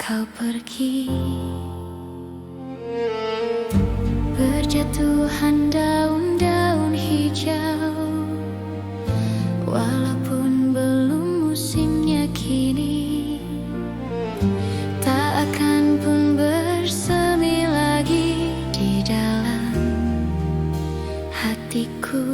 kau pergi. Berjatuhan daun-daun hijau, walaupun belum musimnya kini, tak akan pun bersemi lagi di dalam hatiku.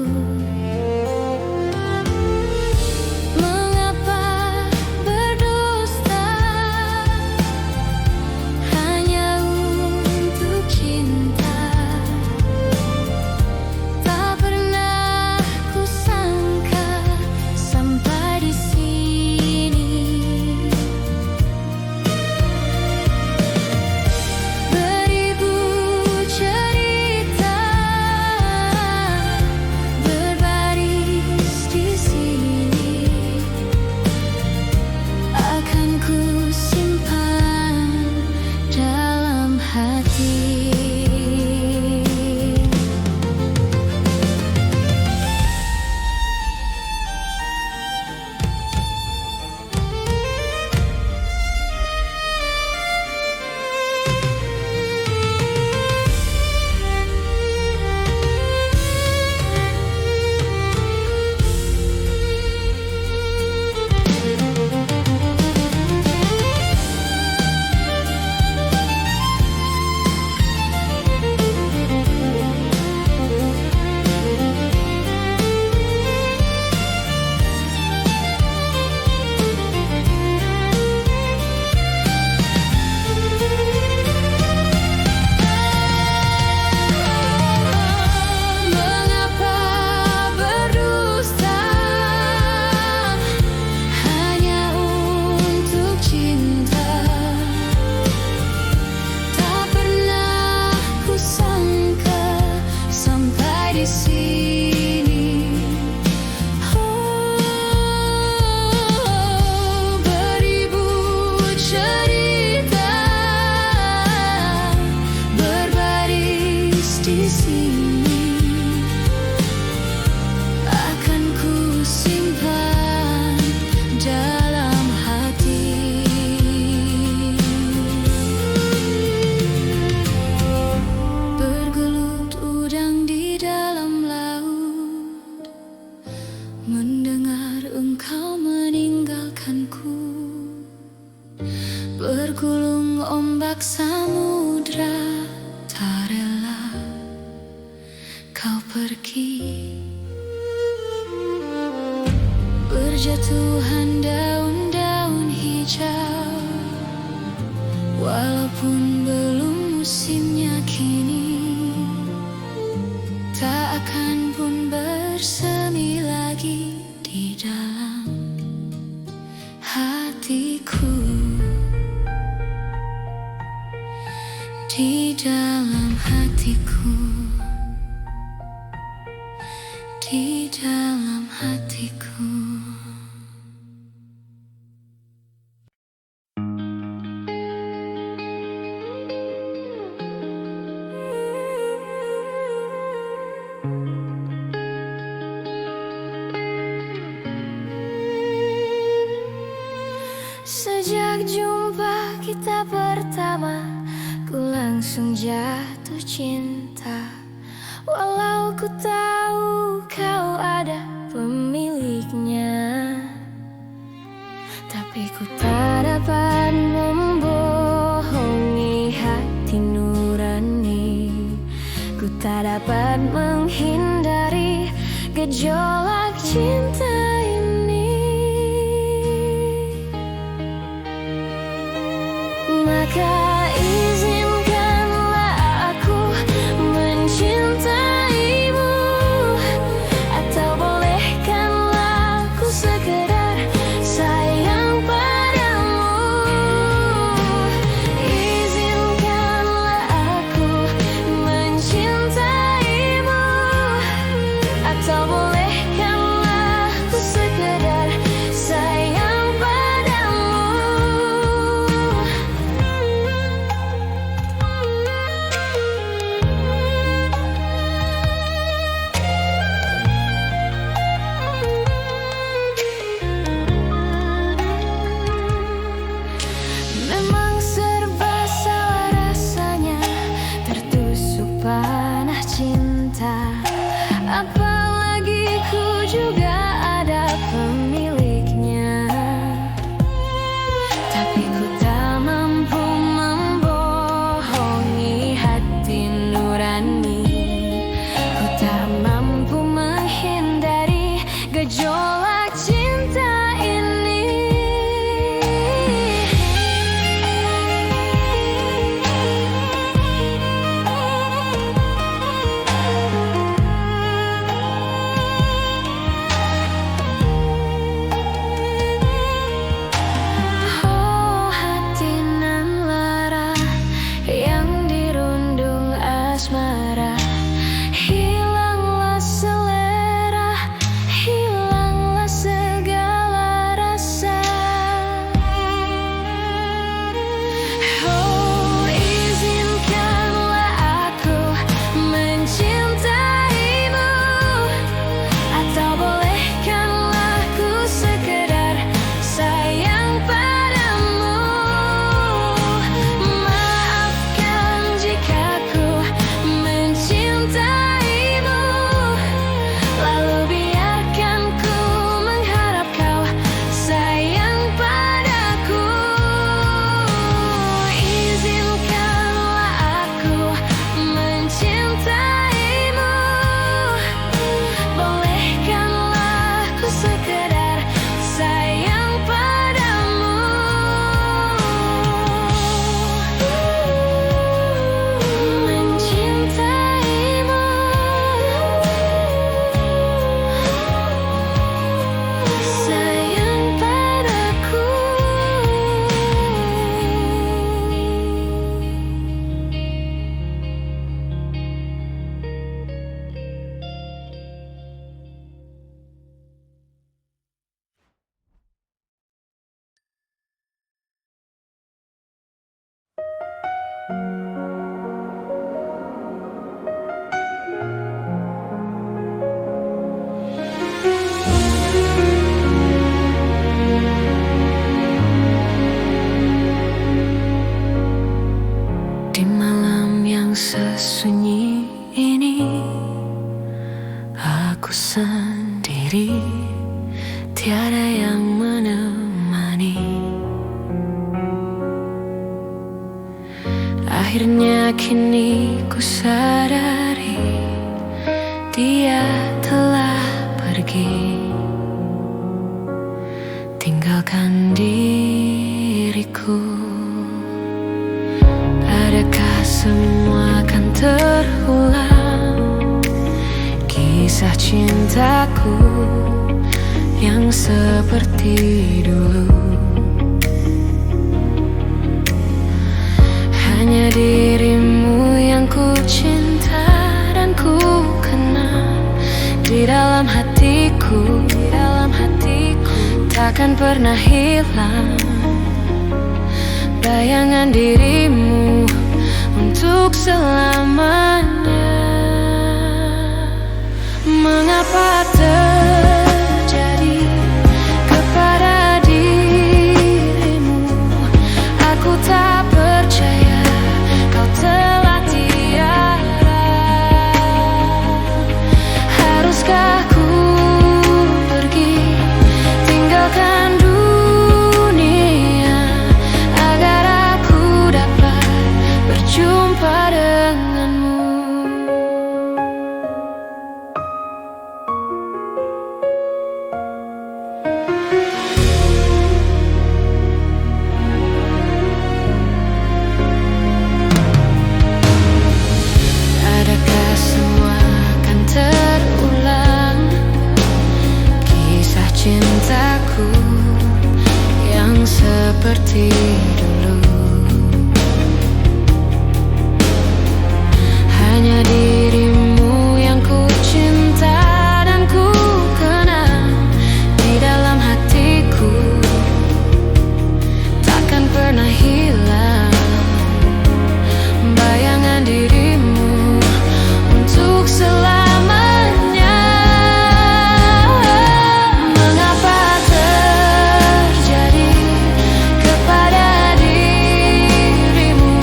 Bergulung ombak samudra, tak rela kau pergi. Berjatuhan daun-daun hijau, walaupun belum musimnya kini, tak akan pun bersemi lagi di dalam hatiku. Di dalam hatiku, di dalam hatiku. Sejak jumpa kita pertama, ku langsung jatuh cinta. Walau ku tahu kau ada pemiliknya, tapi ku tak dapat membohongi hati nurani. Ku tak dapat menghindari gejolak cinta ini. Maka izinkanlah aku mencintaimu, atau bolehkanlah aku sekedar sayang padamu. Izinkanlah aku mencintaimu, atau bolehkanlah aku sekedar sayang padamu. sesunyi ini, aku sendiri, tiada yang menemani. Akhirnya kini ku sadari, dia telah pergi, tinggalkan diriku. Adakah semua akan terulang, kisah cintaku yang seperti dulu? Hanya dirimu yang ku cinta dan ku kenal di dalam hatiku, takkan pernah hilang bayangan dirimu untuk selamanya. Mengapa terjadi kepada dirimu? Aku tak percaya kau telah tiada. Haruskah ku pergi, tinggalkan dunia, agar aku dapat berjumpa denganmu? Adakah semua akan terulang, kisah cintaku yang seperti dulu? Hanya dirimu yang ku cinta dan ku kenal di dalam hatiku, takkan pernah hilang bayangan dirimu untuk selamanya. Mengapa terjadi kepada dirimu?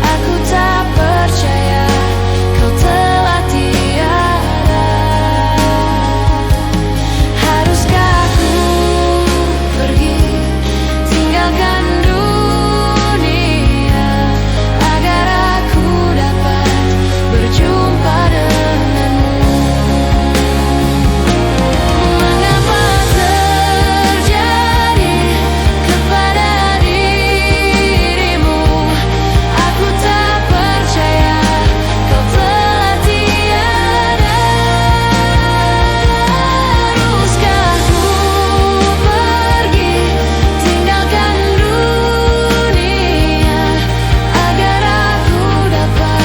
Aku tak percaya kau telah tiada. Haruskah ku pergi, tinggalkan dunia, agar aku dapat berjumpa denganmu? Mengapa terjadi kepada dirimu? Aku tak percaya kau telah tiada. Haruskah ku pergi, tinggalkan dunia, agar aku dapat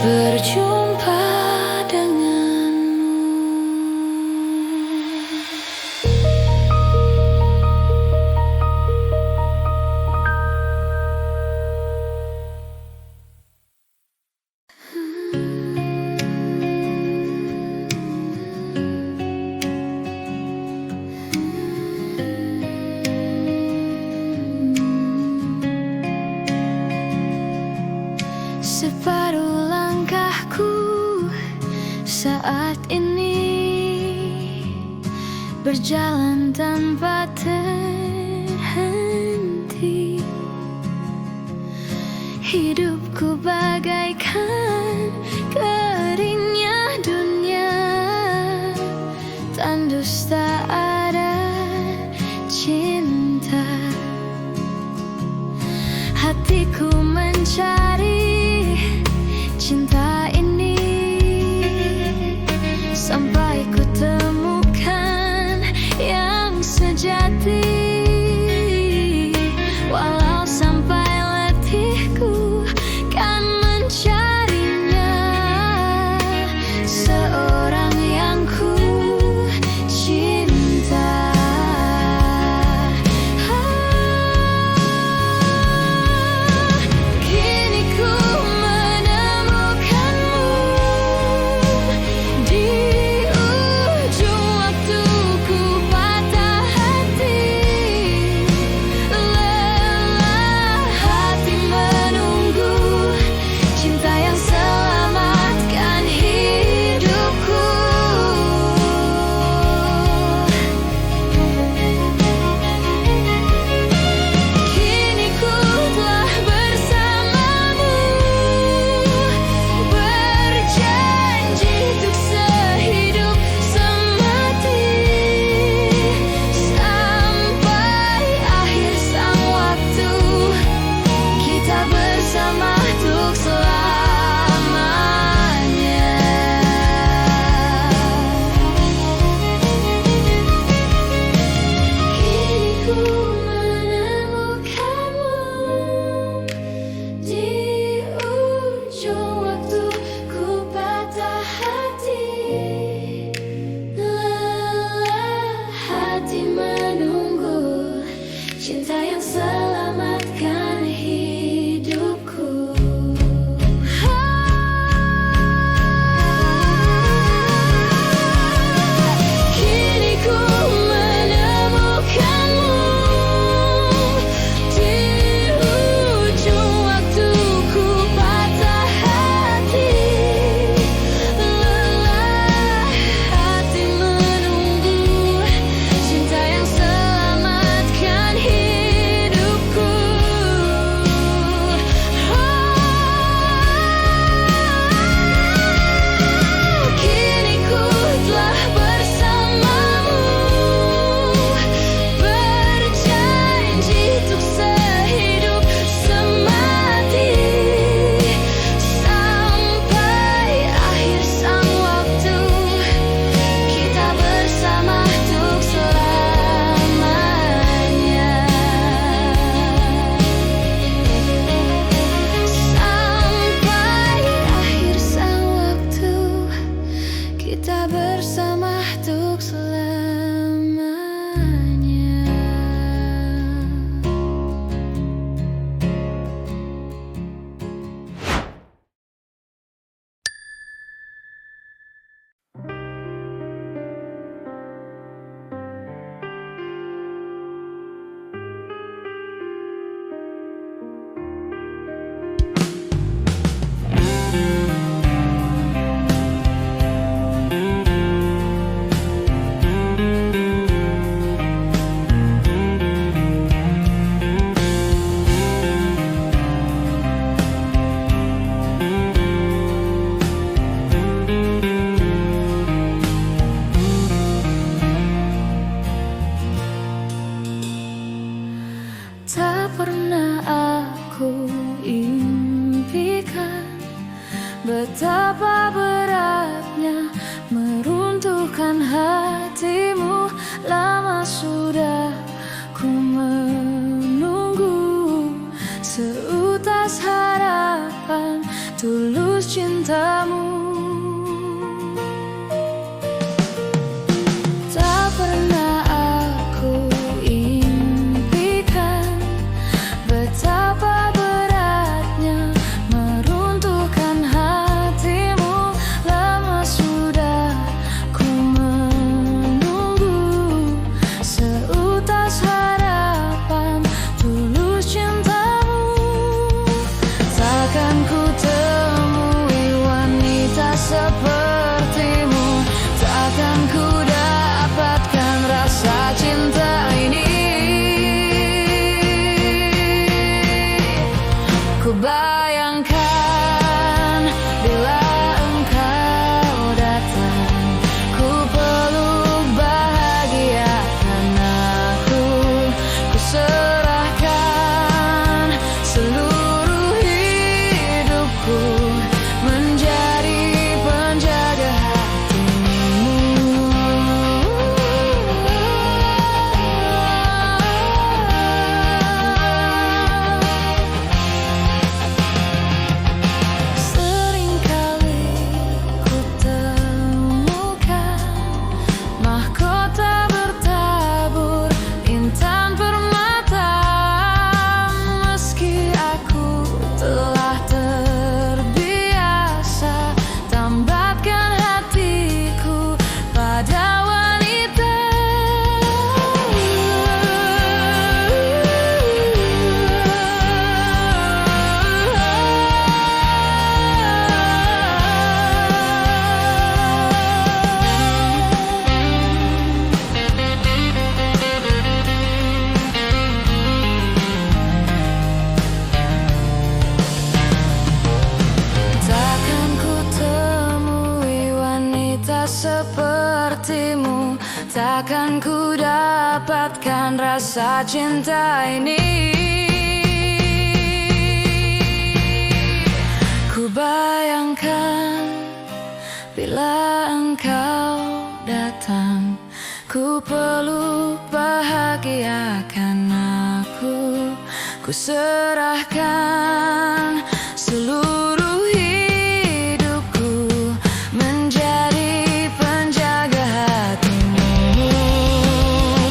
berjumpa denganmu? Separuh langkahku saat ini berjalan tanpa terhenti. Hidupku bagaikan keringnya dunia, tandus tak ada cinta. Hatiku mencari cinta ini sampai ku temukan yang sejati. Walau sampai letihku kan mencarinya, seorang yang ku cinta. pernah aku impikan betapa beratnya meruntuhkan hatimu. Lama sudah ku menunggu seutas harapan tulus cintamu. Tak pernah aku impikan betapa beratnya meruntuhkan hatimu. Lama sudah ku menunggu seutas harapan tulus cintamu. Takkan ku temui wanita sepertimu, takkan ku dapatkan rasa cinta ini. Ku bayangkan bila engkau datang, ku peluk bahagiakan aku, ku serahkan seluruh hidupku menjadi penjaga hatimu. Seringkali ku temukan mahkota bertabur intan permata. Meski aku telah terbiasa tambatkan hatiku pada wanita. Takkan ku temui wanita sepertimu, takkan ku dapatkan rasa cinta ini. Ku bayangkan bila engkau datang, ku peluk bahagiakan aku, ku serahkan seluruh hidupku menjadi penjaga hatimu.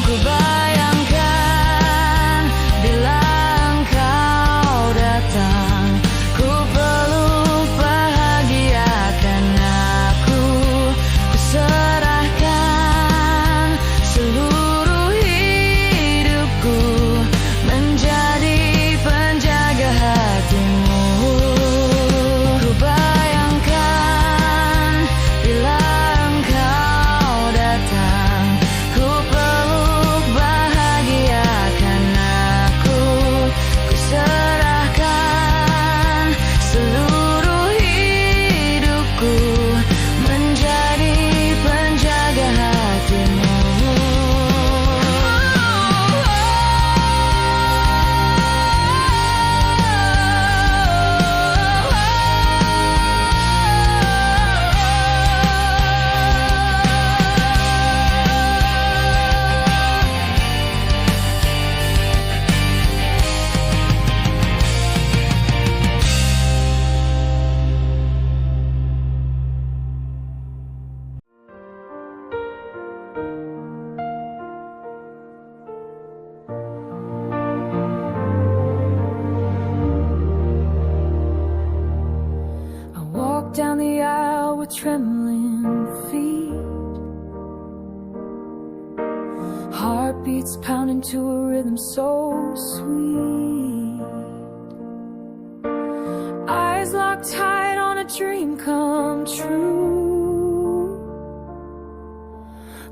Ku bayangkan bila engkau datang, ku peluk bahagiakan aku, ku serahkan seluruh hidupku menjadi penjaga hatimu. Ku bayangkan bila engkau datang, ku peluk bahagiakan aku, ku serahkan seluruh hidupku menjadi penjaga hatimu. I walk down the aisle with trembling feet, heartbeats pounding to a rhythm so sweet, eyes locked tight on a dream come true.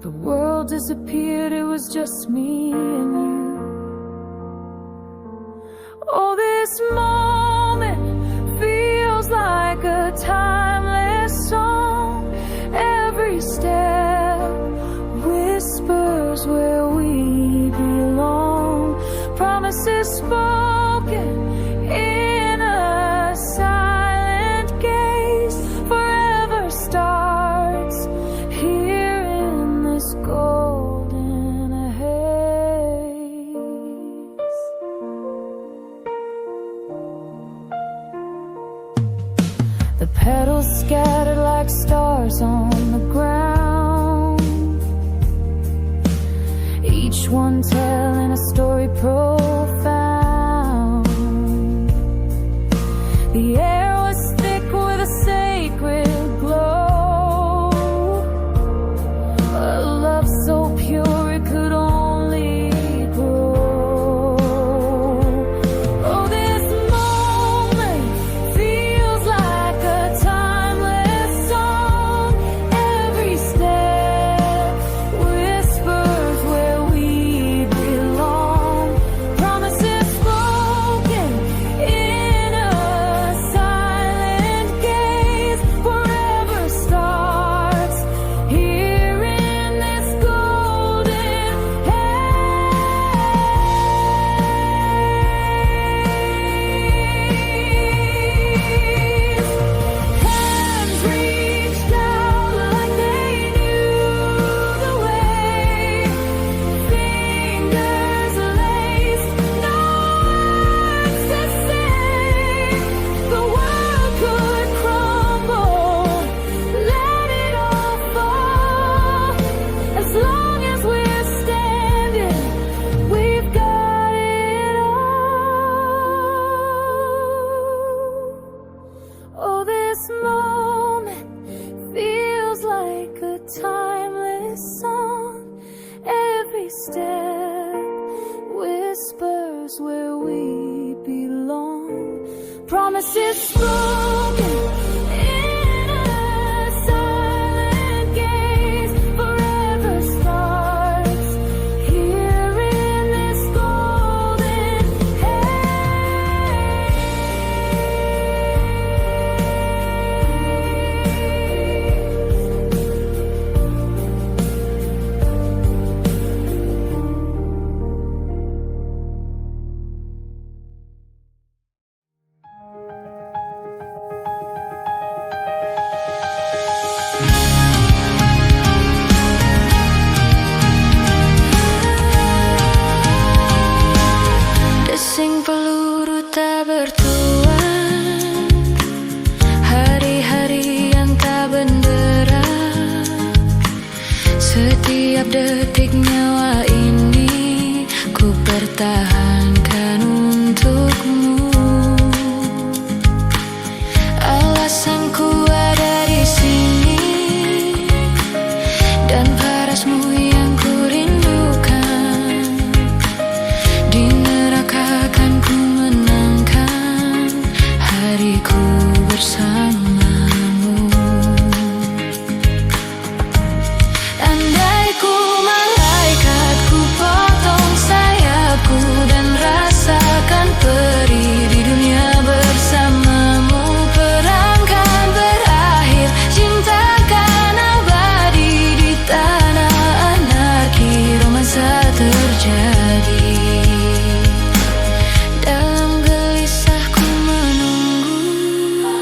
The world disappeared, it was just me and you. Oh, this moment feels like a timeless song. Every step whispers where we belong. Promises spoken petals scattered like stars on the ground, each one telling a story profound. The air was thick with a sacred glow, a love so pure it could only grow. Oh, this moment feels like a timeless song. Every step whispers where we belong. Promises spoken in a silent gaze. Forever starts here in this golden haze. Hands reached out like they knew the way. Fingers laced, no words to say. The world could crumble, let it all fall. As long as we're standing, we've got it all. Oh, this moment feels like a timeless song. Every step whispers where we belong. Promises spoken in a silent gaze. Forever starts here in this golden desing peluru tak bertuan, hari-hari yang tak benderang. Setiap detik nyawa ini ku pertahankan untukmu. Alasanku ada di sini dan parasmu yang ku rindukan. Di neraka kan ku menangkan hariku bersamamu. Andai ku malaikat, ku potong sayapku dan rasakan perih di dunia bersamamu. Perang kan berakhir, cinta kan abadi. Di tanah anarki romansa terjadi. Dalam gelisahku menunggu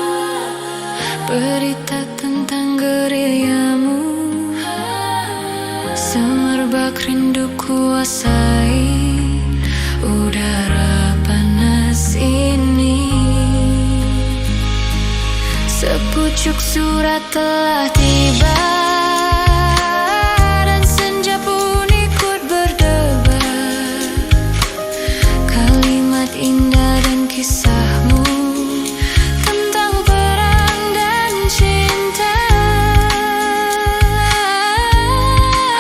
berita tentang gerilyamu. Semerbak rindu kuasai udara panas ini. Sepucuk surat telah tiba dan senja pun ikut berdebar. Kalimat indah dan kisahmu tentang perang dan cinta.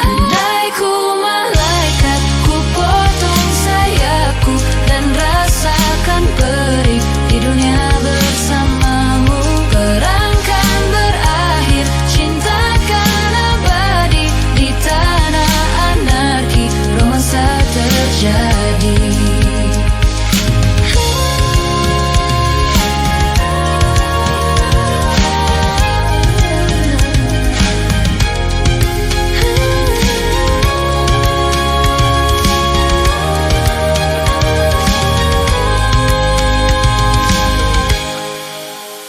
Andai ku malaikat, ku potong sayapku dan rasakan perih di dunia bersamamu. Perang kan berakhir, cinta kan abadi. Di tanah anarki romansa terjadi.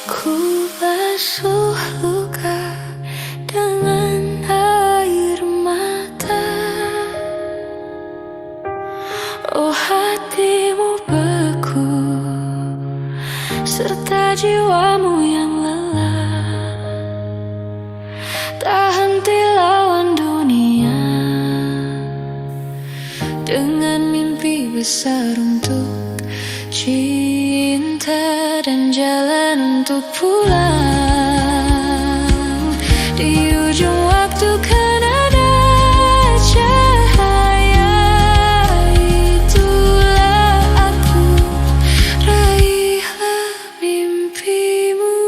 Ku basuh luka dengan air mata. Oh, hatimu beku serta jiwamu yang lelah. besar untuk cinta dan jalan untuk pulang. Di ujung waktu kan ada cahaya, itulah aku, raihlah mimpimu.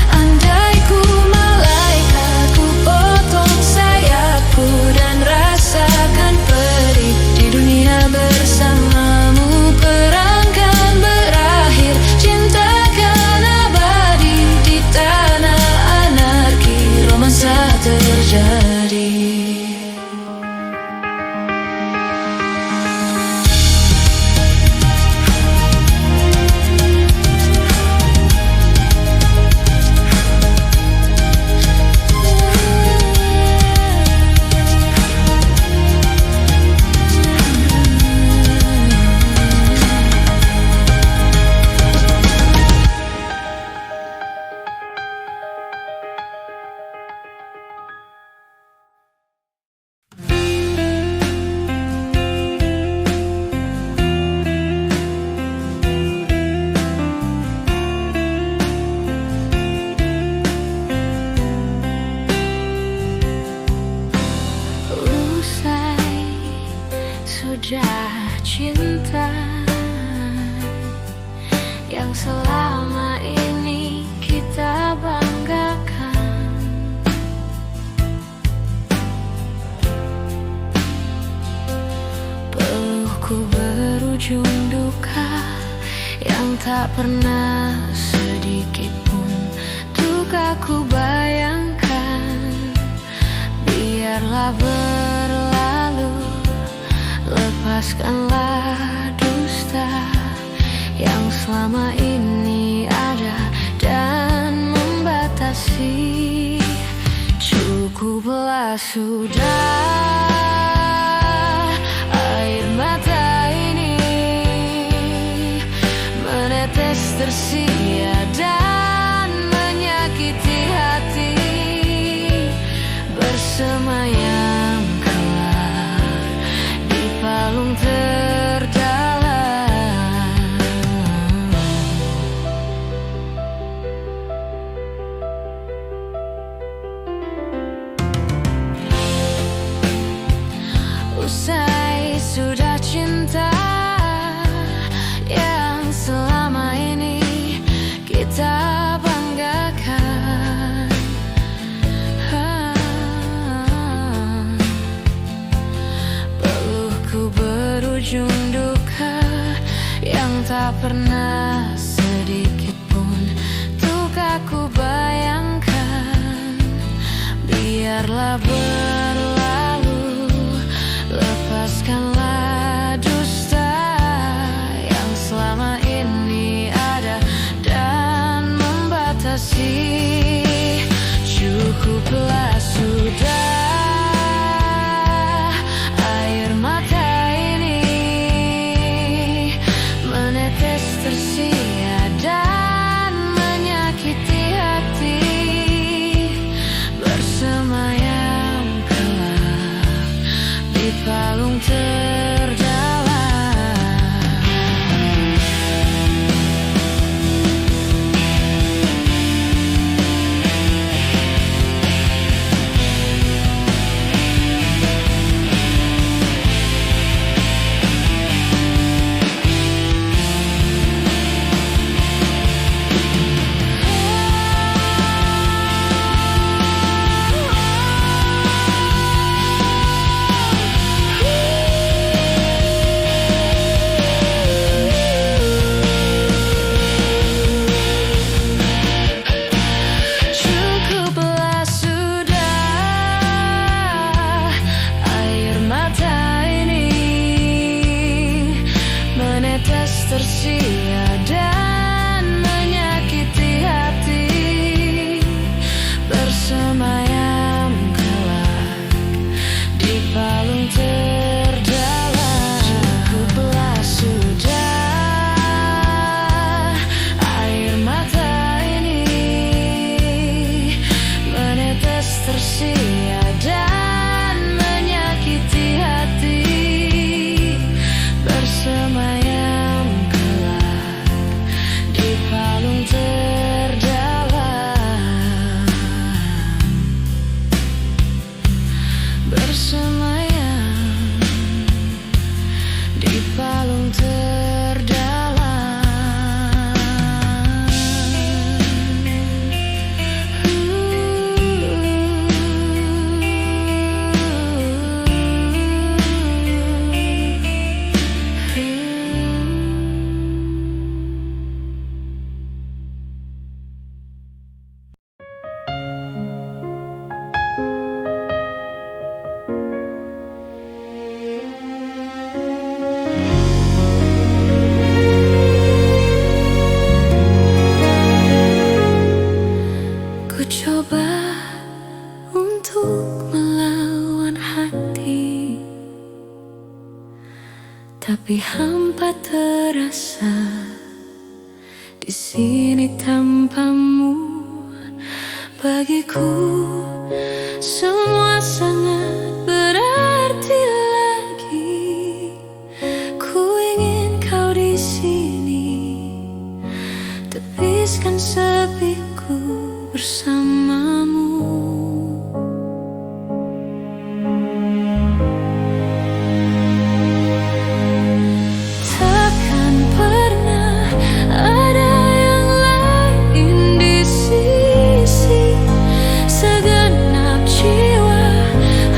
Andai ku malaikat, ku potong sayapku dan rasakan pedih di dunia bersamamu. Perang kan berakhir, cinta kan abadi di tanah anarki, romansa terjadi. Sudah cinta yang selama ini kita banggakan, pelukku berujung duka yang tak pernah sedikit pun untuk aku bayangkan. Biarlah berlalu, lepaskanlah dusta yang selama ini ada dan membatasi. Cukuplah sudah air mata ini menetes tersia dan menyakiti hati, bersemayam palung terdalam. Usai sudah cinta yang selama ini kita banggakan. Berujung duka yang tak pernah sedikit pun untuk aku bayangkan. Biarlah berlalu, lepaskanlah dusta yang selama ini ada dan membatasi. Cukuplah sudah air mata tersia dan menyakiti hati, bersemayam kelak di palung terdalam. Tersia dan menyakiti hati, bersemayam kelak di palung terdalam. Cukuplah sudah air mata ini menetes tersia dan menyakiti hati, tapi hampa terasa di sini tanpamu. Bagiku semua sangat berarti lagi. Ku ingin kau di sini, tepiskan sepiku bersamamu. Takkan pernah ada yang lain di sisi, segenap jiwa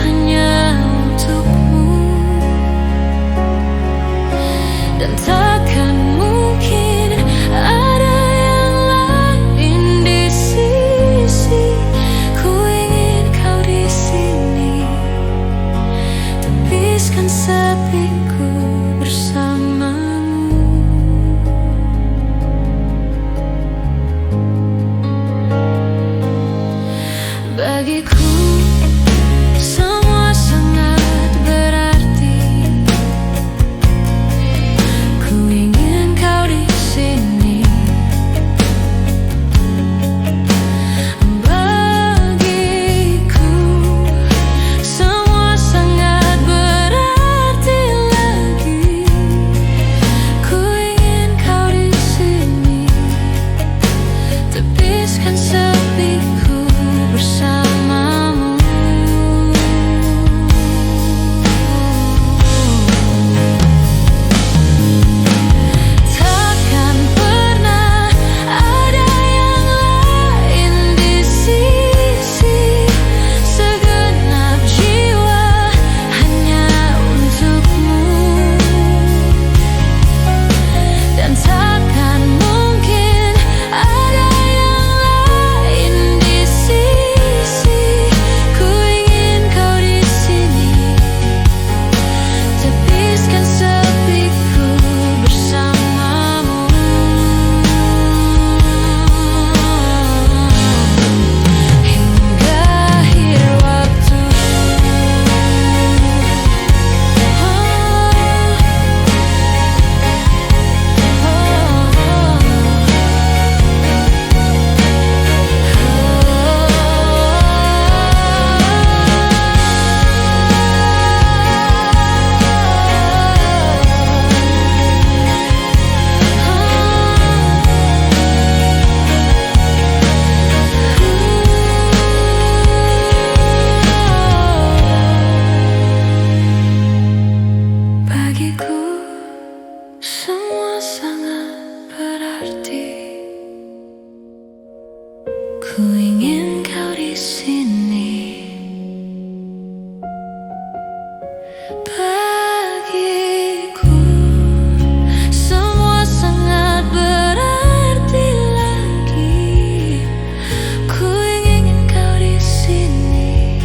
hanya untukmu. Dan takkan mungkin ada yang lain di sisi. Ku ingin kau di sini, tepiskan sepiku bersamamu. Bagiku semua sangat berarti. Ku ingin kau di sini. Bagiku semua sangat berarti lagi. Ku ingin kau di sini, tepiskan sepiku bersamamu. Takkan pernah ada yang lain di sisi, segenap jiwa hanya untukmu. Dan takkan mungkin ada yang lain di sisi. Ku ingin kau di sini, tepiskan sepiku bersamamu. Hingga akhir waktu. Bagiku semua sangat berarti. Ku ingin kau di sini. Bagiku semua sangat berarti lagi. Ku ingin kau di sini.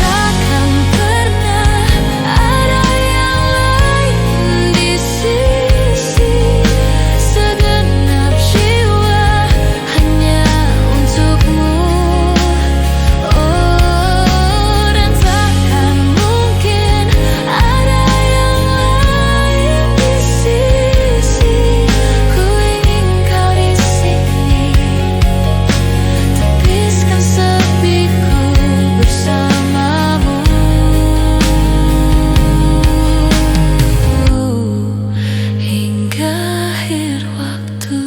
Takkan pernah ada yang lain di sisi, segenap jiwa hanya untukmu. Oh, dan takkan mungkin ada yang lain di sisi. Ku ingin kau di sini, tepiskan sepiku bersamamu. Hingga akhir waktu.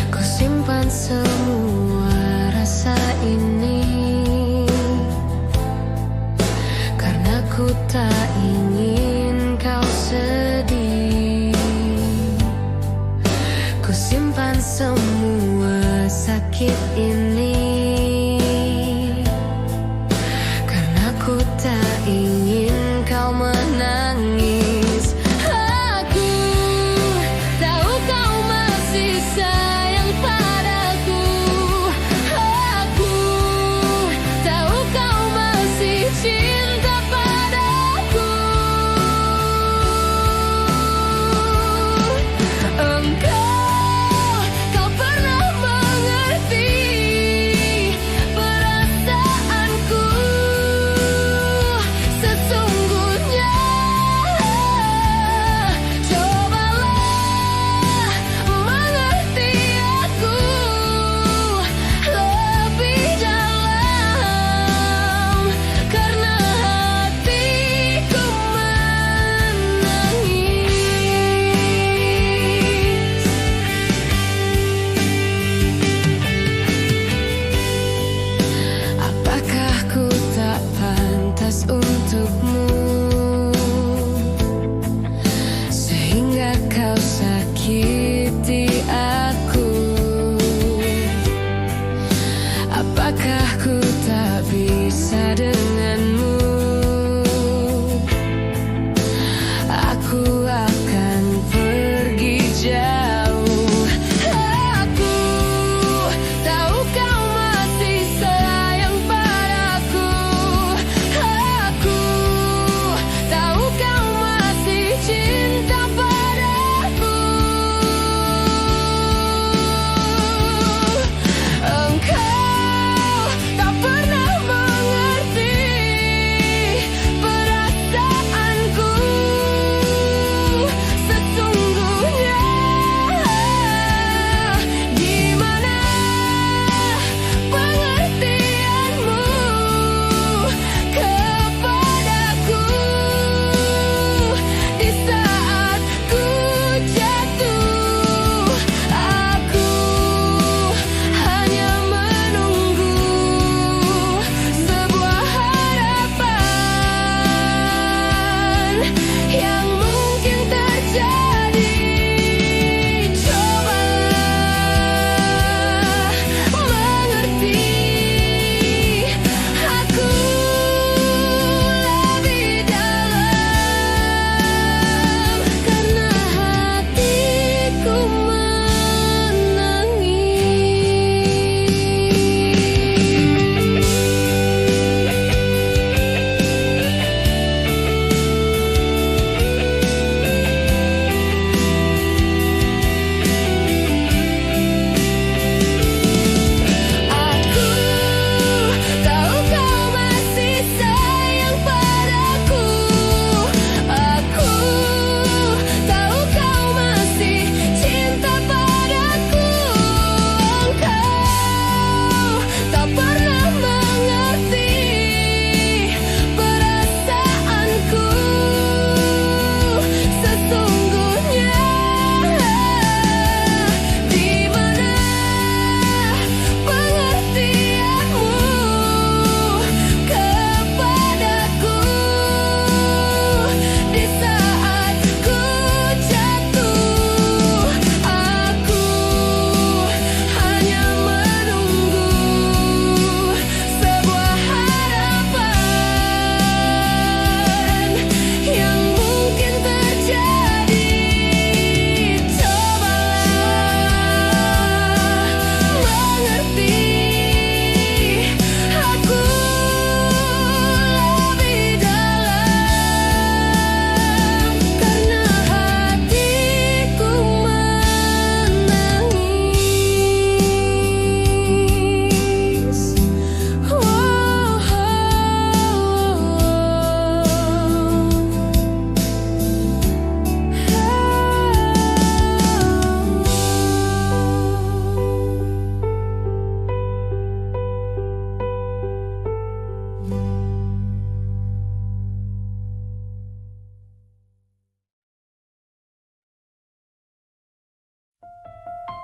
Ku simpan semua rasa ini, karena ku tak ingin kau sedih. Ku simpan semua sakit ini, karena ku tak ingin kau menangis. Aku tahu kau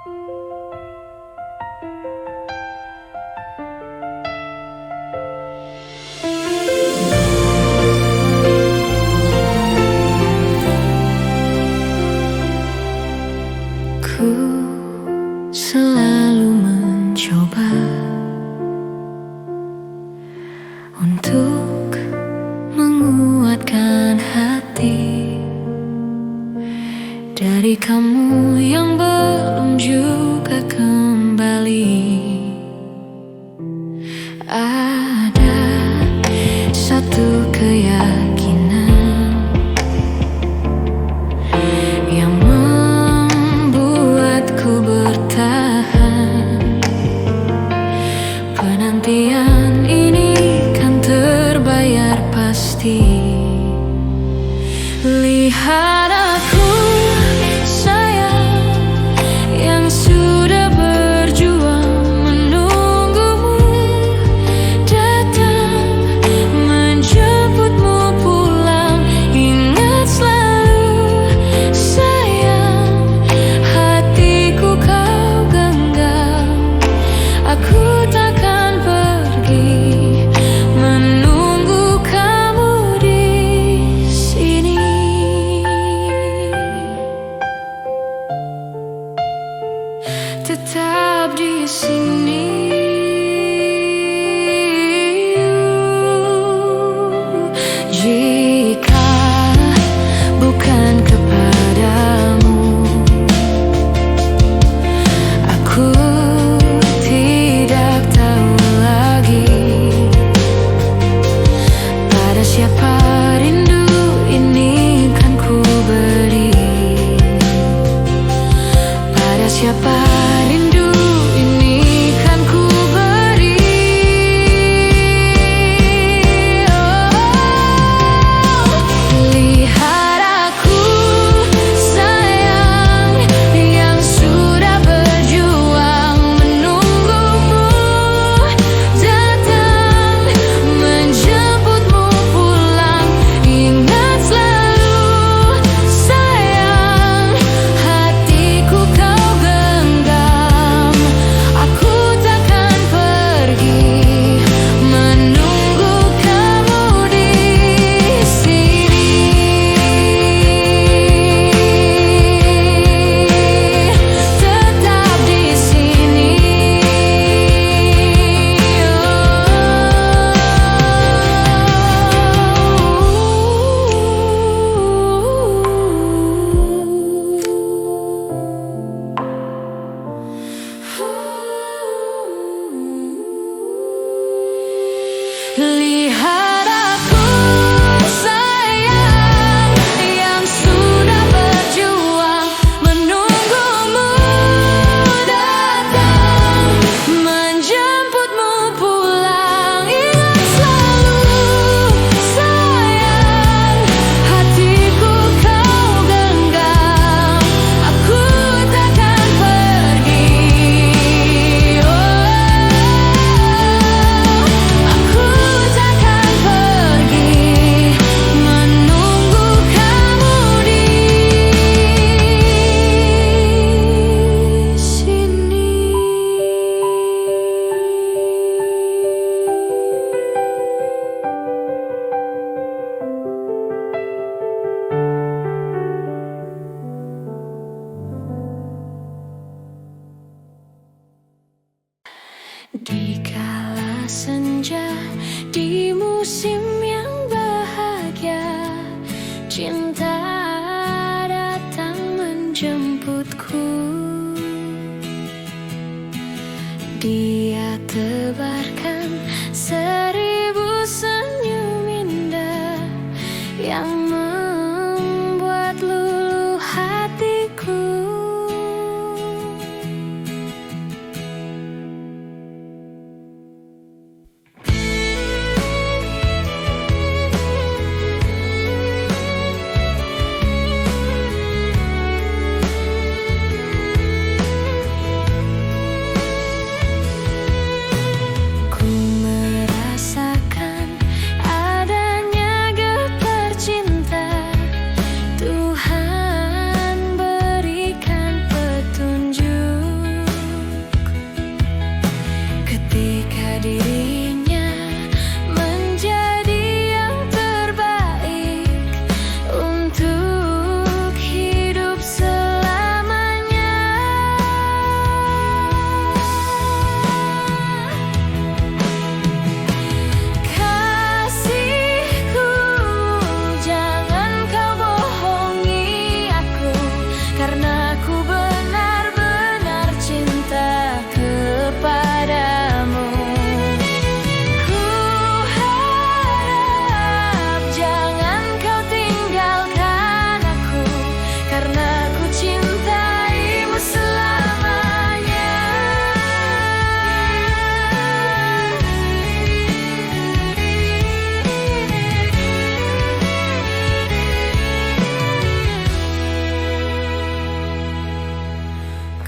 Ku selalu mencoba untuk menguatkan hati dari kamu yang belum juga kembali. Ada satu keyakinan yang membuatku bertahan. Penantian ini kan terbayar pasti. Lihat aku sayang yang sudah berjuang menunggumu datang menjemputmu pulang. Ingat selalu sayang, hatiku kau genggam. Aku takkan pergi menunggu kamu di sini. Tetap di sini. Jika bukan kepadamu, aku tidak tahu lagi pada siapa rindu ini kan ku beri. Pada siapa rindu ini kan ku beri. Lihat aku sayang yang sudah berjuang menunggumu datang menjemputmu pulang. Ingat selalu sayang, hatiku kau genggam. Aku takkan pergi menunggu kamu di sini. Tetap di sini. Lihat aku sayang yang sudah berjuang menunggumu datang menjemputmu pulang. Ingat selalu sayang, hatiku kau genggam. Aku takkan pergi. Aku takkan pergi menunggu kamu di sini. Di kala senja, di musim yang bahagia, cinta datang menjemputku. Dia tebarkan 1000 senyum indah yang membuat luluh hatiku.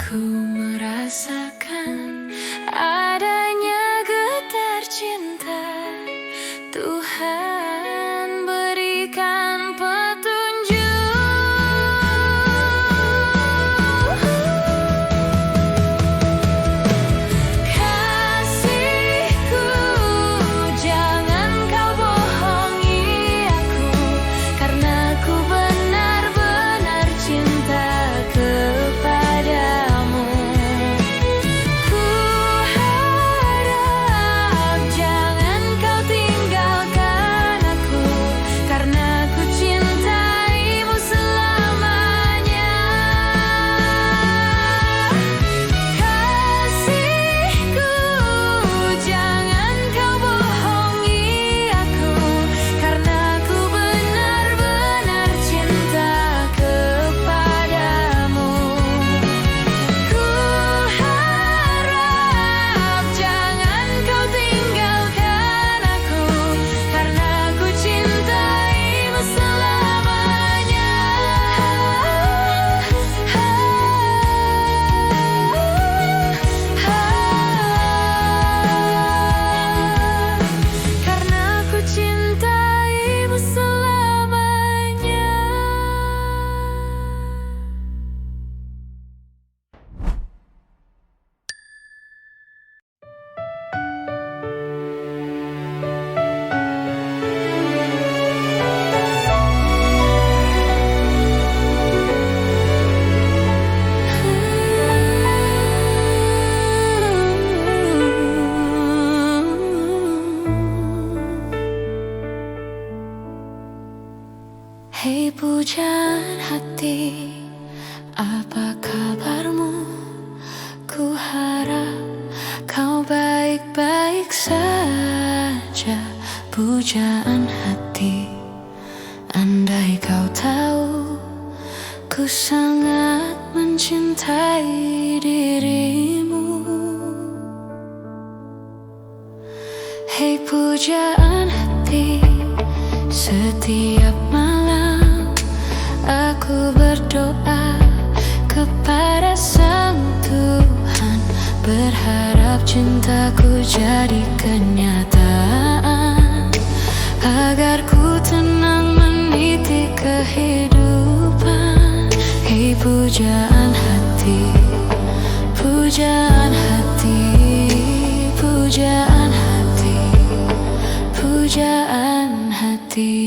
Ku merasakan adanya getar cinta. Tuhan berikan petunjuk. Kasihku, jangan kau bohongi aku, karena ku benar-benar cinta kepadamu. Ku harap jangan kau tinggalkan aku, karena ku cintaimu selamanya. Kasihku, jangan kau bohongi aku, karena ku benar-benar cinta kepadamu. Ku harap jangan kau tinggalkan aku, karena ku cintaimu selamanya. Karena ku cintaimu selamanya. Hei pujaan hati, apa kabarmu? Ku harap kau baik-baik saja. Pujaan hati, andai kau tahu, ku sangat mencintai dirimu. Hei pujaan hati, setiap malam aku berdoa kepada Sang Tuhan, berharap cintaku jadi kenyataan, agar ku tenang meniti kehidupan. Hei pujaan hati, pujaan hati, pujaan hati, pujaan hati.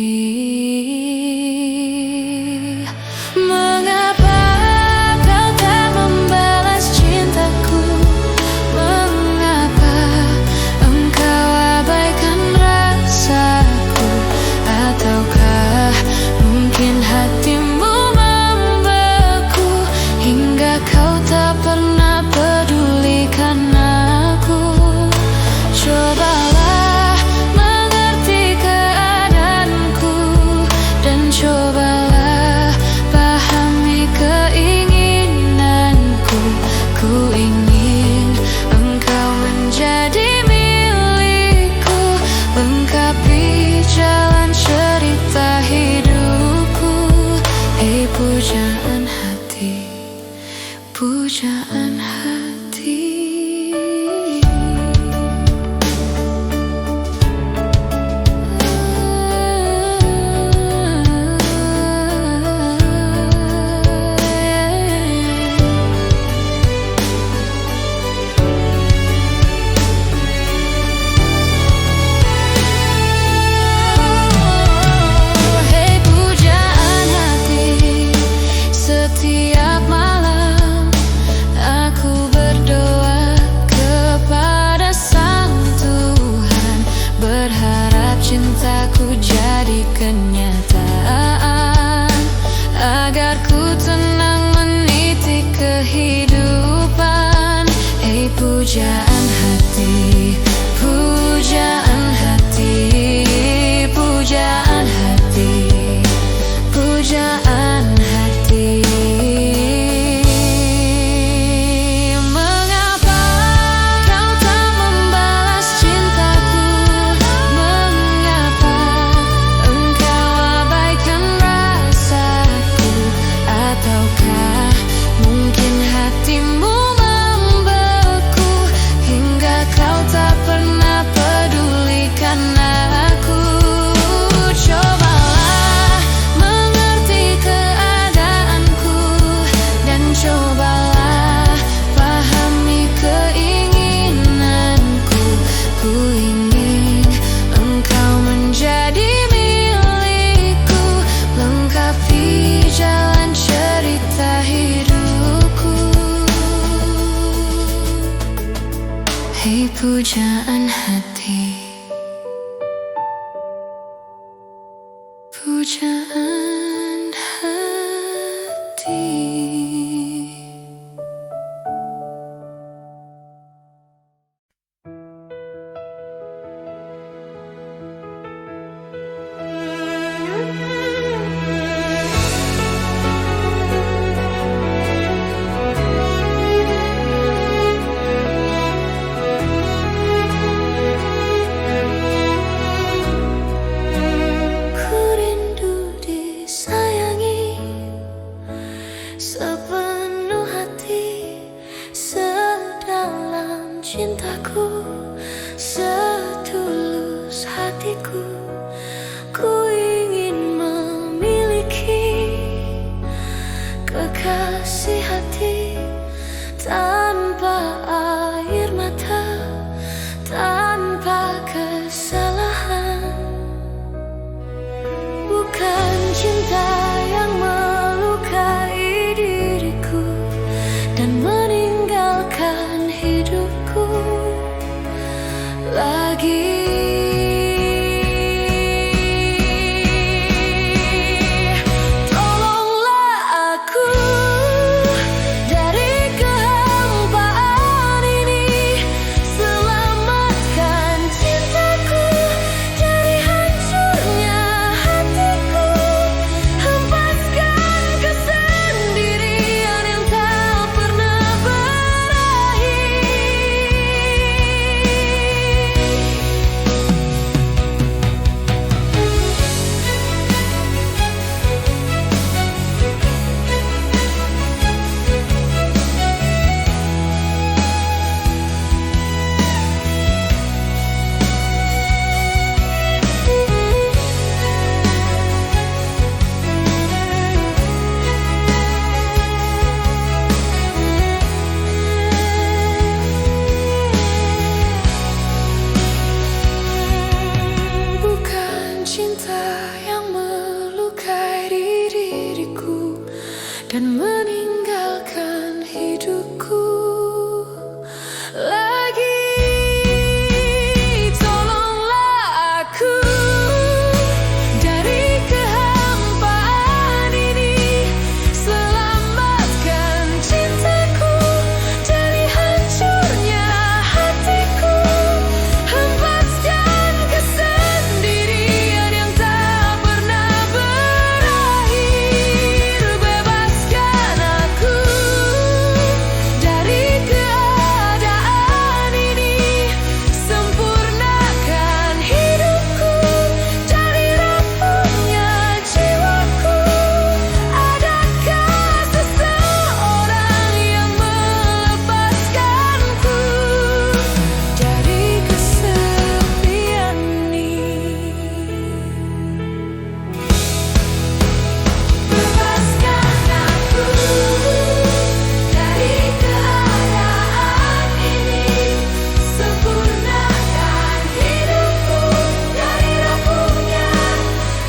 Mengapa kau tak membalas cintaku? Mengapa engkau abaikan rasaku? Ataukah mungkin hatimu membeku, hingga kau tak pernah pedulikan aku? Cobalah mengerti keadaanku, dan cobalah pahami keinginanku. Ku ingin engkau menjadi milikku, lengkapi jalan cerita hidupku. Hei pujaan hati, pujaan hati. Hei pujaan hati, setiap malam aku Hei pujaan hati, pujaan hati. Cintaku, setulus hatiku, ku ingin memiliki kekasih hati tanpa air mata, tanpa kesalahan. Bukan cinta yang melukai diriku dan meninggalkan hidupku lagi. Tolonglah aku dari kehampaan ini, selamatkan cintaku dari hancurnya hatiku, hempaskan kesendirian yang tak pernah berakhir. Bukan cinta yang melukai diriku dan meninggalkan hidupku lagi. Tolonglah aku dari kehampaan ini, selamatkan cintaku dari hancurnya hatiku, hempaskan kesendirian yang tak pernah berakhir. Bebaskan aku dari keadaan ini, sempurnakan hidupku dari rapuhnya jiwaku. Adakah seseorang yang melepaskanku dari kesepian ini? Bebaskan aku dari keadaan ini, sempurnakan hidupku dari rapuhnya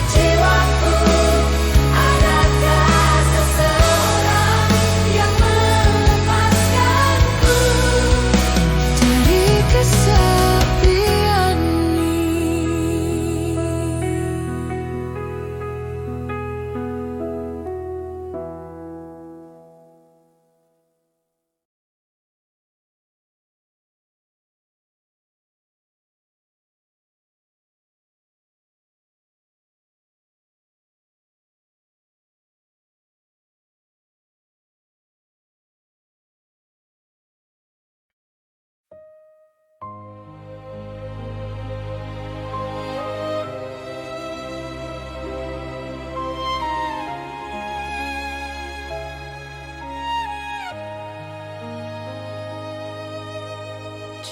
jiwaku. Adakah seseorang yang melepaskanku dari kesepian ini?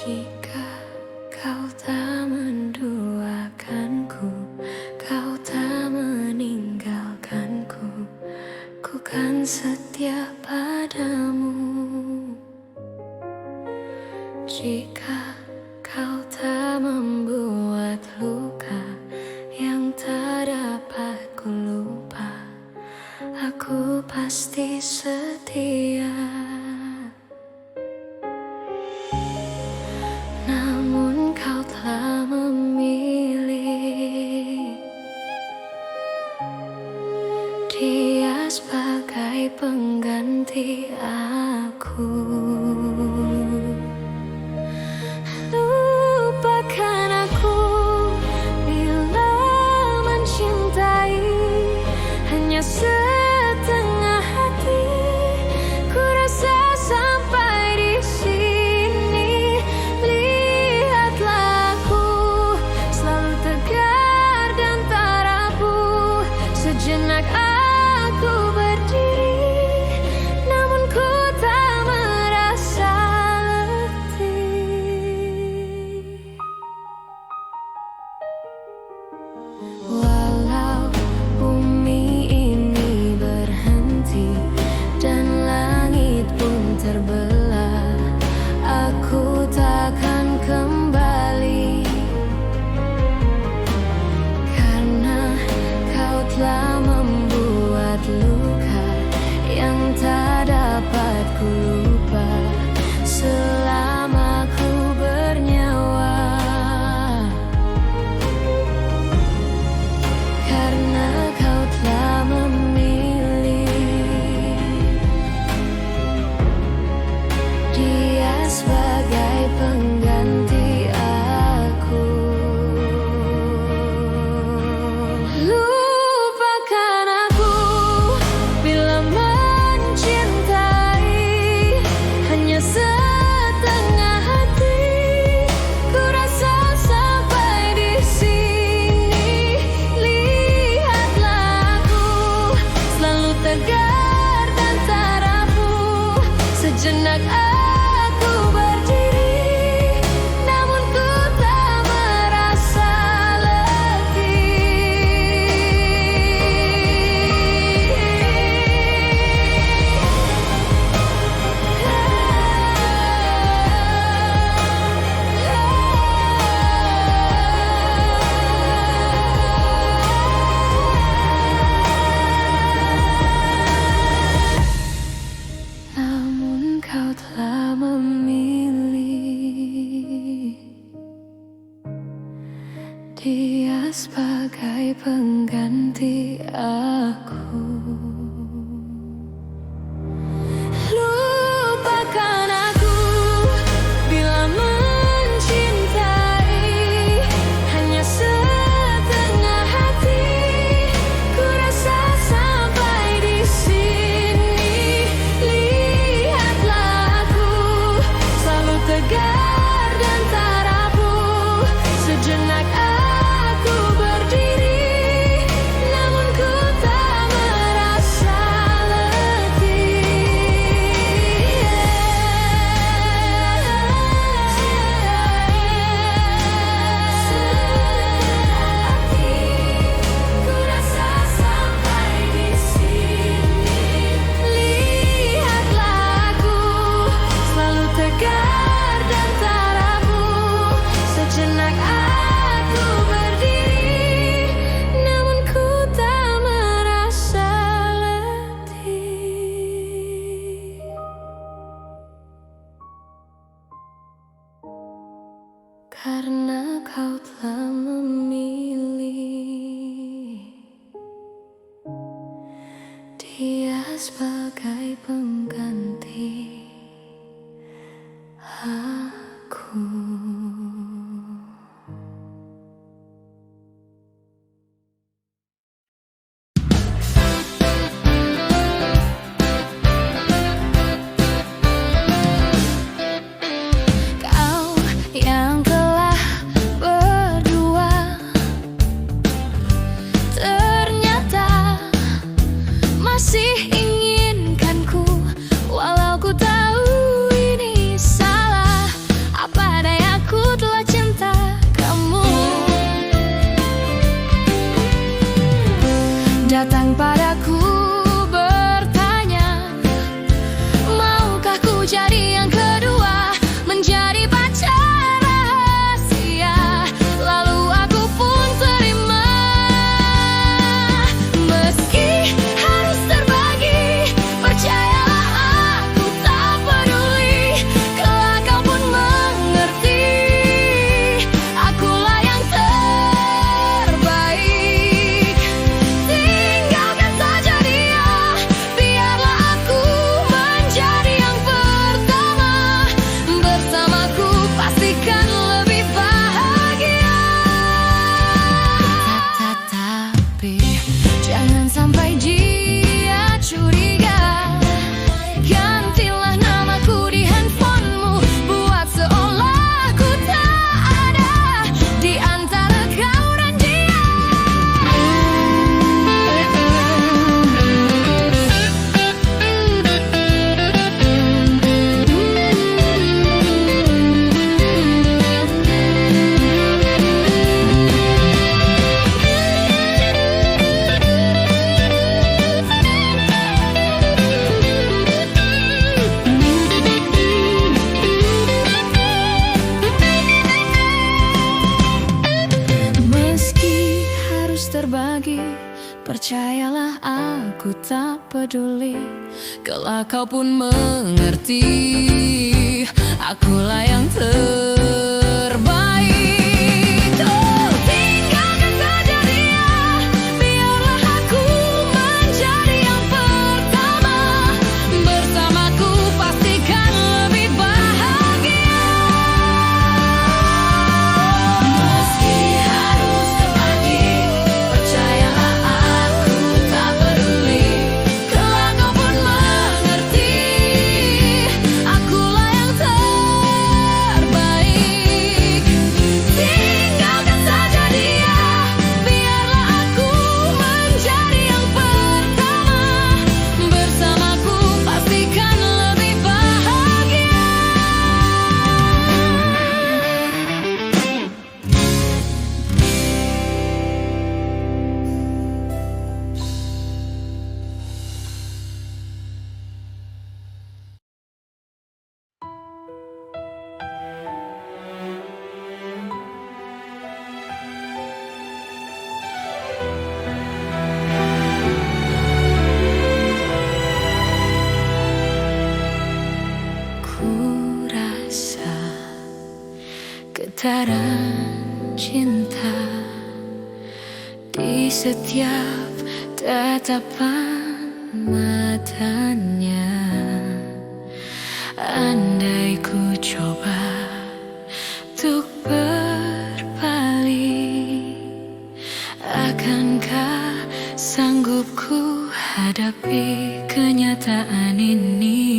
Jika kau tak menduakanku, kau tak meninggalkanku, ku kan setia padamu. Jika kau tak membuat luka yang tak dapat ku lupa, aku pasti setia. sebagai pengganti aku. Lupakan aku bila mencintai hanya setengah hati. Ku rasa sampai di sini. Lihatlah aku selalu tegar dan tak rapuh. Sejenak aku berdiri, namun ku tak merasa namun kau telah memilih dia sebagai pengganti aku. Lupakan aku bila mencintai hanya setengah hati. Ku rasa sampai di sini. Lihatlah aku selalu tegar dan tak rapuh. Sejenak aku berdiri, namun ku tak merasa ku rasa sampai di sini. Lihatlah aku selalu tegar dan tak rapuh. Sejenak aku berdiri, namun ku tak merasa letih. Karena kau telah memilih dia sebagai pengganti aku. Kau yang telah berdua ternyata masih inginkanku, walau ku tahu ini salah. Apa daya ku telah cinta kamu. Datang padaku bertanya, maukah ku jadi yang kedua, menjadi pacar rahasia. Lalu aku pun terima, meski harus terbagi. Percayalah aku tak peduli, kelak kau pun mengerti. Akulah yang terbaik. Tinggalkan saja dia, biarlah aku menjadi yang pertama. Bersamaku pastikan lebih bahagia. Tetapi jangan sampai dia curiga. Gantilah namaku di handphonemu, buat seolah ku tak ada di antara kau dan dia. Meski harus terbagi, percayalah aku tak peduli, kelak kau pun mengerti. Akulah yang terbaik. Oh, tinggalkan saja dia, biarlah aku menjadi yang pertama. Bersamaku pastikan lebih bahagia. getaran cinta di setiap tatapan matanya. Andai ku coba untuk berpaling, akankah sanggup ku hadapi kenyataan ini?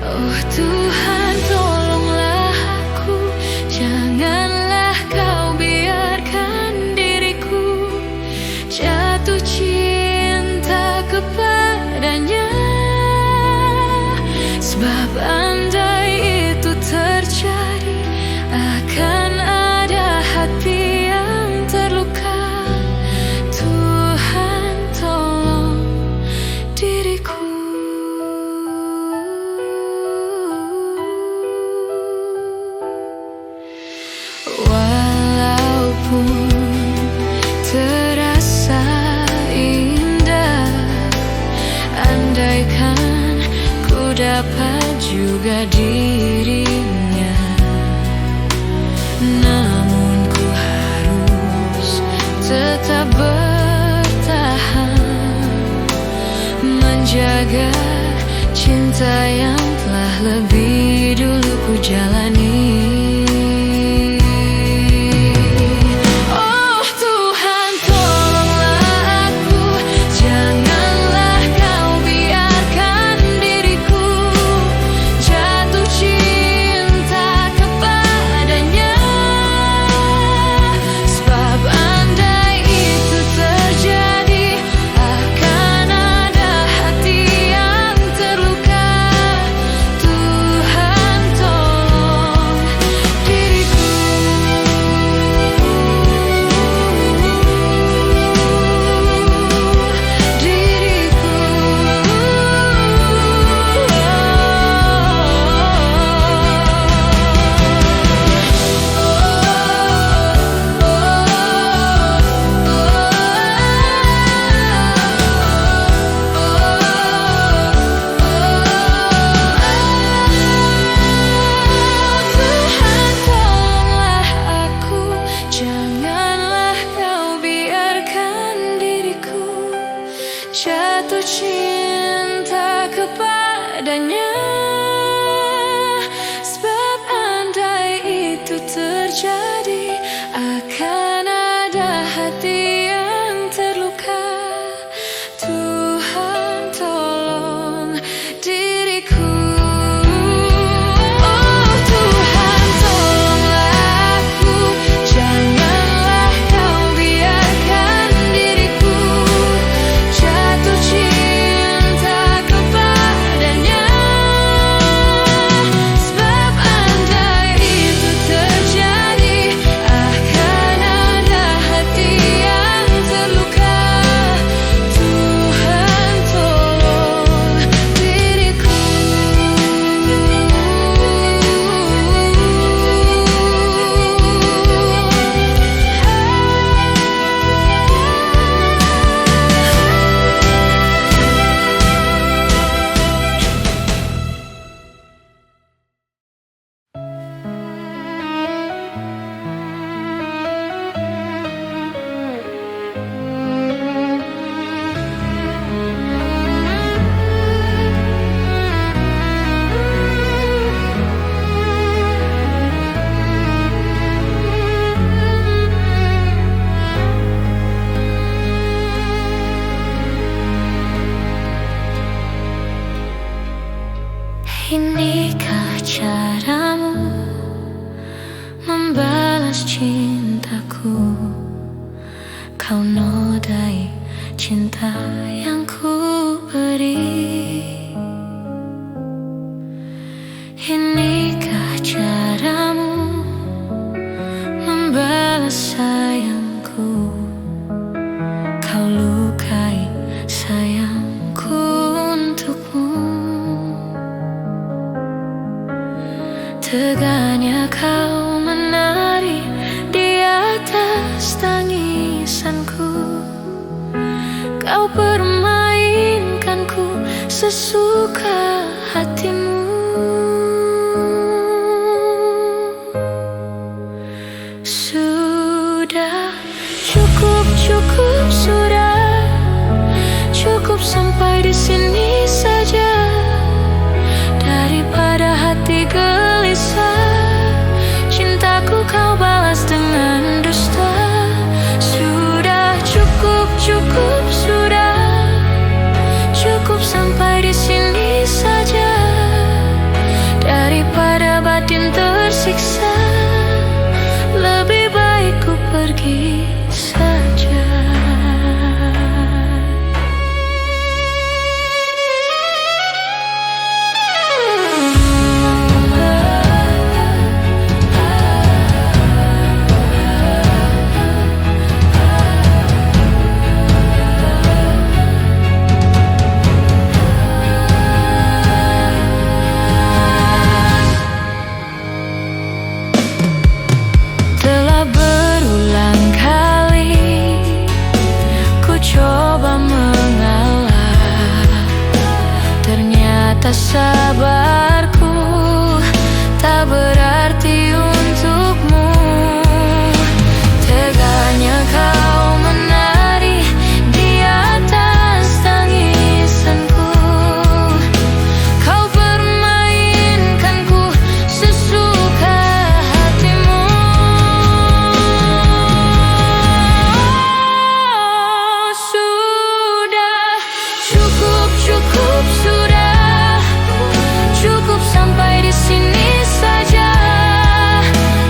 Oh Tuhan, tolonglah aku, janganlah kau biarkan diriku jatuh cinta kepadanya. Sebab andai itu terjadi, akan ada hati yang terluka. Tuhan, tolong diriku. Walaupun terasa indah, andaikan ku dapat juga dirinya, namun ku harus tetap bertahan, menjaga cinta yang telah lebih dulu ku jalani. Jatuh cinta kepadanya. Sebab andai itu terjadi, akan ada hati yang terluka. Tuhan, tolong diriku. Oh Tuhan, tolonglah aku, janganlah kau biarkan diriku jatuh cinta kepadanya. Sebab andai itu terjadi, akan ada hati yang terluka. Tuhan, tolong diriku. Inikah caramu membalas cintaku? Kau nodai cinta yang ku beri. Inikah caramu membalas sayangku? Kau lukai sayangku untukmu. Teganya kau menari di atas tangisanku. Kau permainkanku sesuka hatimu. rasa sabarku tak berarti untukmu. Teganya kau menari di atas tangisanku. Kau permainkanku sesuka hatimu. Sudah cukup, cukup sudah. Cukup sampai di sini saja.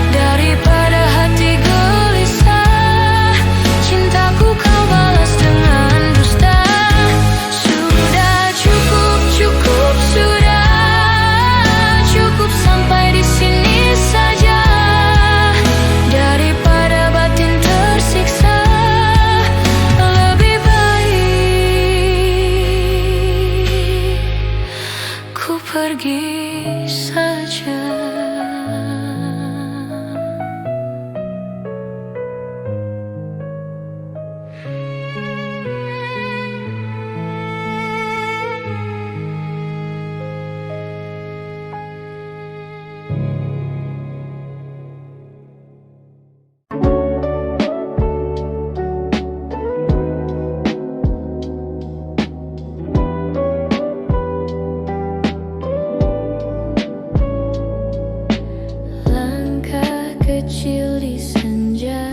Daripada hati gelisah, cintaku kau balas dengan dusta. Sudah cukup, cukup sudah. Cukup sampai di sini saja. Daripada batin tersiksa, lebih baik ku pergi saja. Langkah kecil di senja,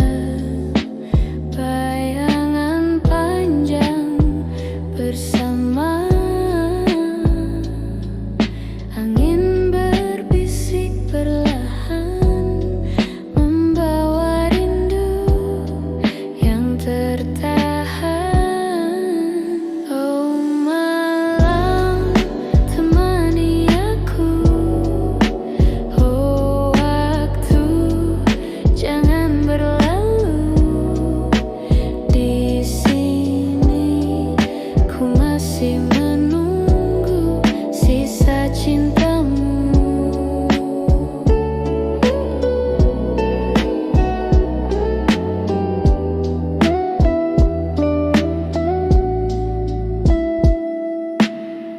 bayangan panjang bersama. Angin berbisik perlahan, membawa rindu yang tertahan. Oh malam, temani aku. Oh waktu, jangan berlalu. Di sini ku masih menunggu sisa cintamu.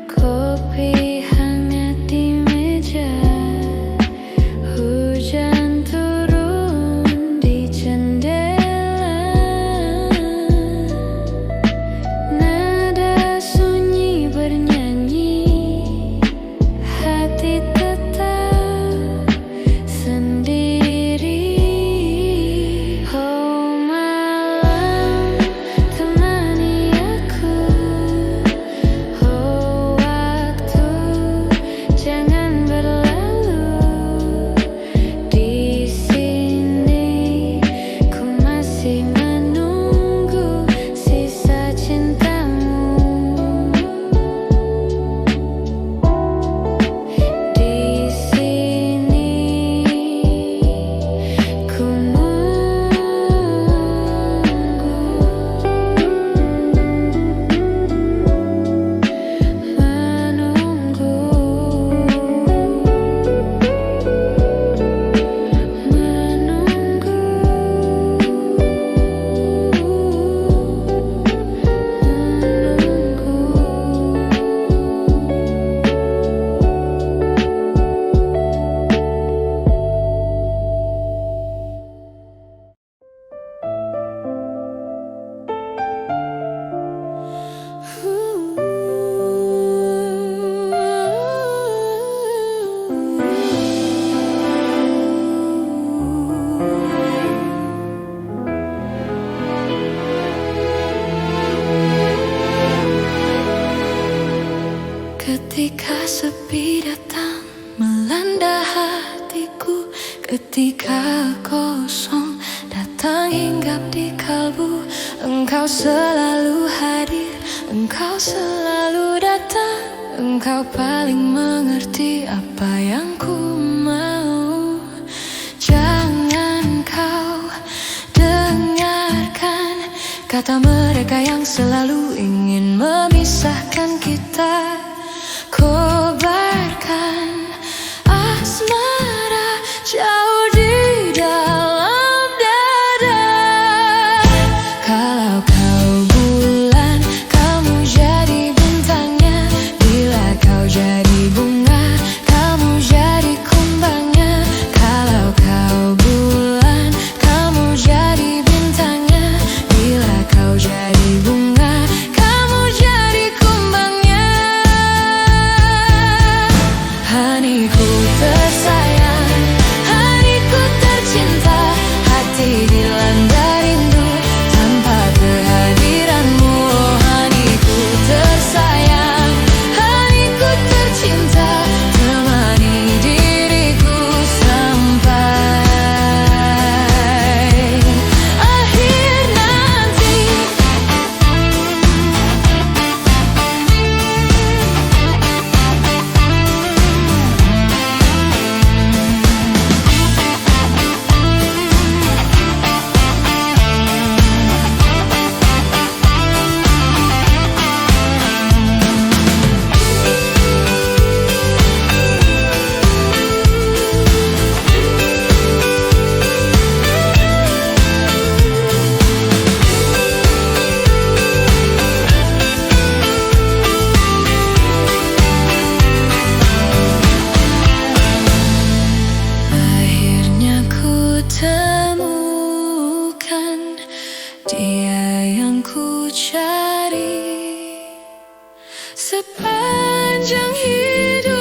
Kopi hangat di meja, hujan turun di jendela. Nada sunyi bernyanyi, hati tetap sendiri. Oh malam, temani aku. Oh waktu, jangan berlalu. Di sini ku masih menunggu sisa cintamu. Di sini ku Ketika sepi datang melanda hatiku, ketika kosong datang hinggap di kalbu, engkau selalu hadir, engkau selalu datang, engkau paling mengerti apa yang ku mau. Jangan kau dengarkan kata mereka yang selalu ingin memisahkan kita. Kobarkan asmara jauh di dalam dada. Kalau kau bulan, kamu jadi bintangnya. Bila kau jadi hidup